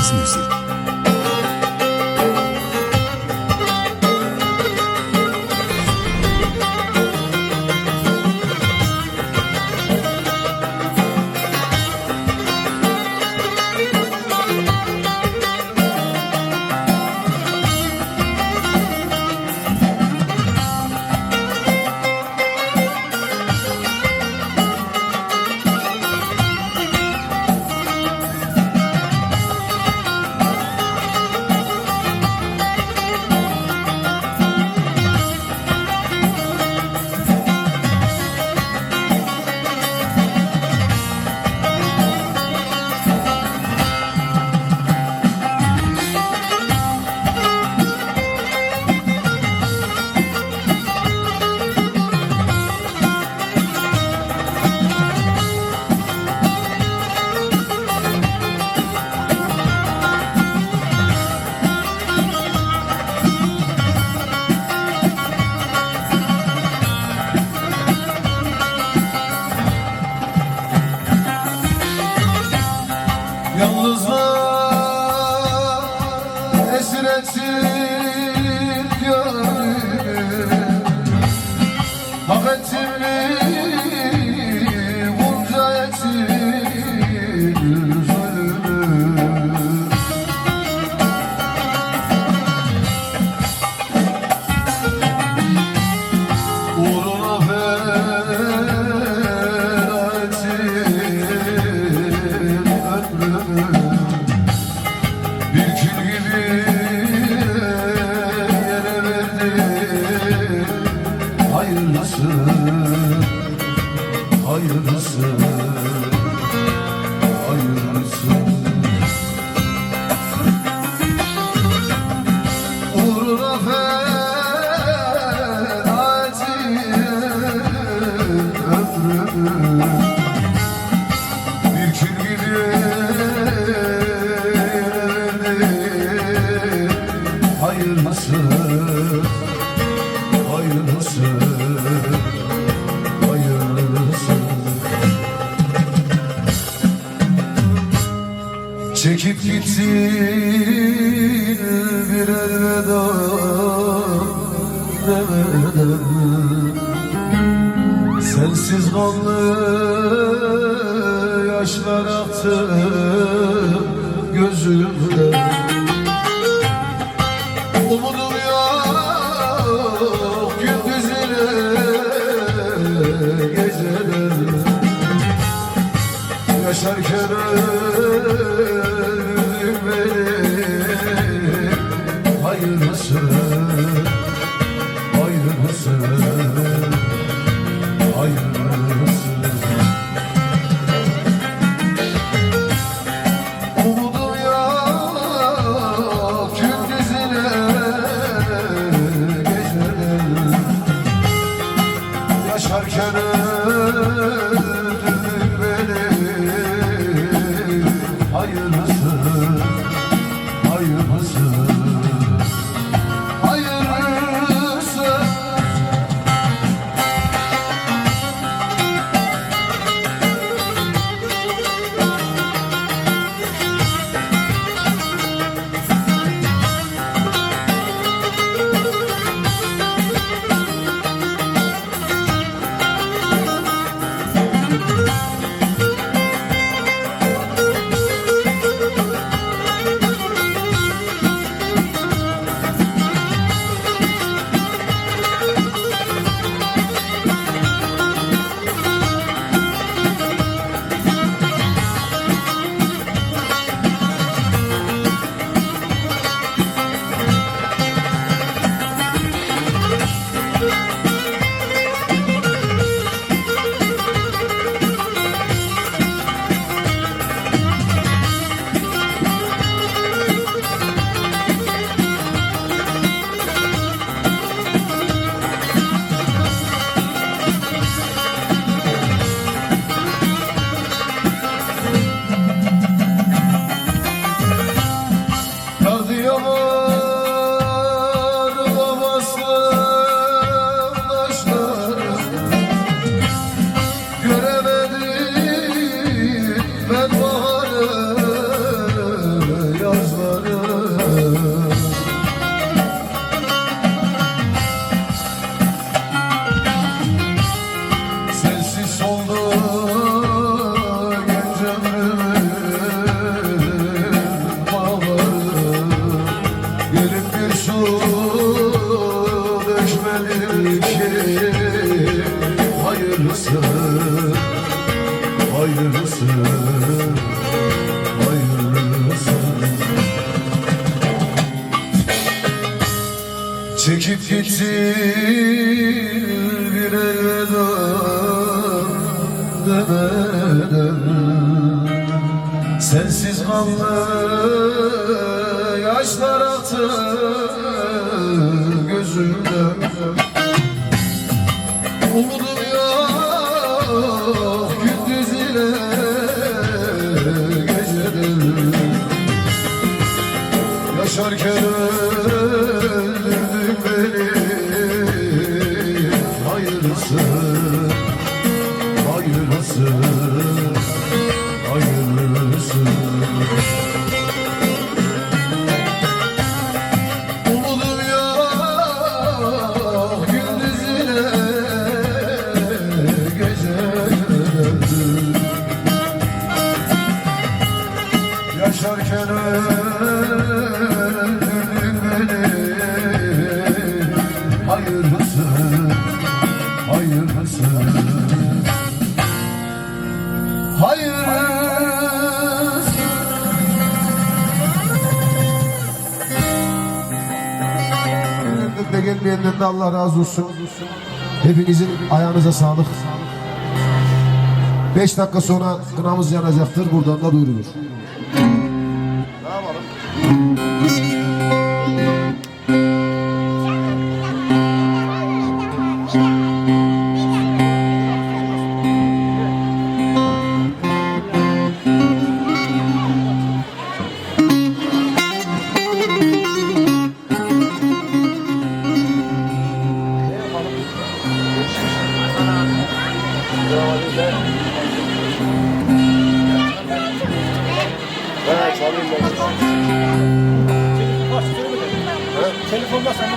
Caz müzik. Yalnızlar esir etsin gönlümü. Hak ettim mi bunca etsin zulmü. Uğruna feda etsin ömrümü. Bir kül gibi yere verdim. Hayırlısı, hayırlısı, hayırlısı. Uğruna feda ettim ömrümü. Bir kül gibi hayırlısı, hayırlısı, hayırlısı. Çekip gittin bir elveda demeden. Sensiz kanlı yaşlar aktı gözümden. Umudum yok gündüzüne geceler. Yaşarken öldüm beni. Hayırlısı, hayırlısı, hayırlısı. Umudum yok gündüzüne geceler. Yaşarken öldürdün beni. Çekip gittin bir elveda demeden, sensiz kanlı yaşlar aktı gözümden. Umudum yok gündüz ile geceden, yaşarken öldürdün beni. Hayırlısı, hayırlısı, hayırlısı. Umudum yok gündüz ile geceden, yaşarken öldürdün beni. Hayırlısı, hayırlısı, hayırlısı. Gelmeyenlerden de gelmeyenlerden de Allah razı olsun. Hepinizin ayağınıza sağlık. 5 dakika sonra kınamız yanacaktır. Buradan da duyurulur. Telefonda sana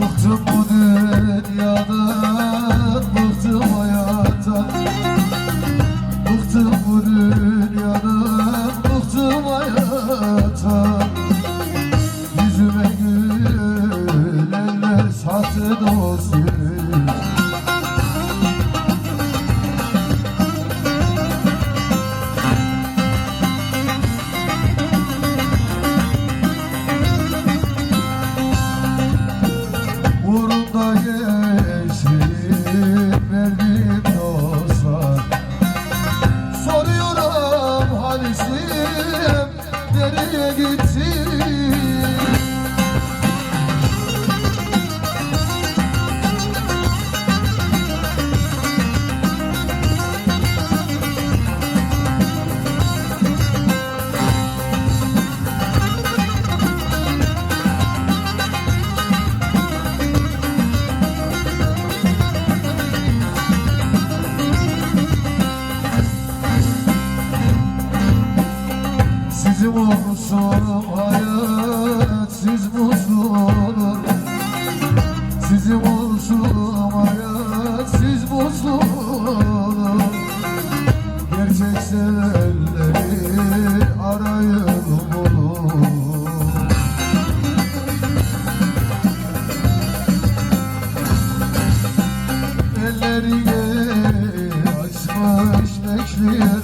Bıktım bu dünyadan, bıktım hayattan. Bıktım bu dünyadan, bıktım hayattan. Yüzüme gülenler sahte dostum. Uğrunda geçip verdiğim dostlar, soruyorum halisim nereye gitti? Siz mutlu hayat, siz mutlu olun. Siz mutlu hayat, siz mutlu olun. Gerçek sevenleri arayın bulun. Elleri açmış bekliyor.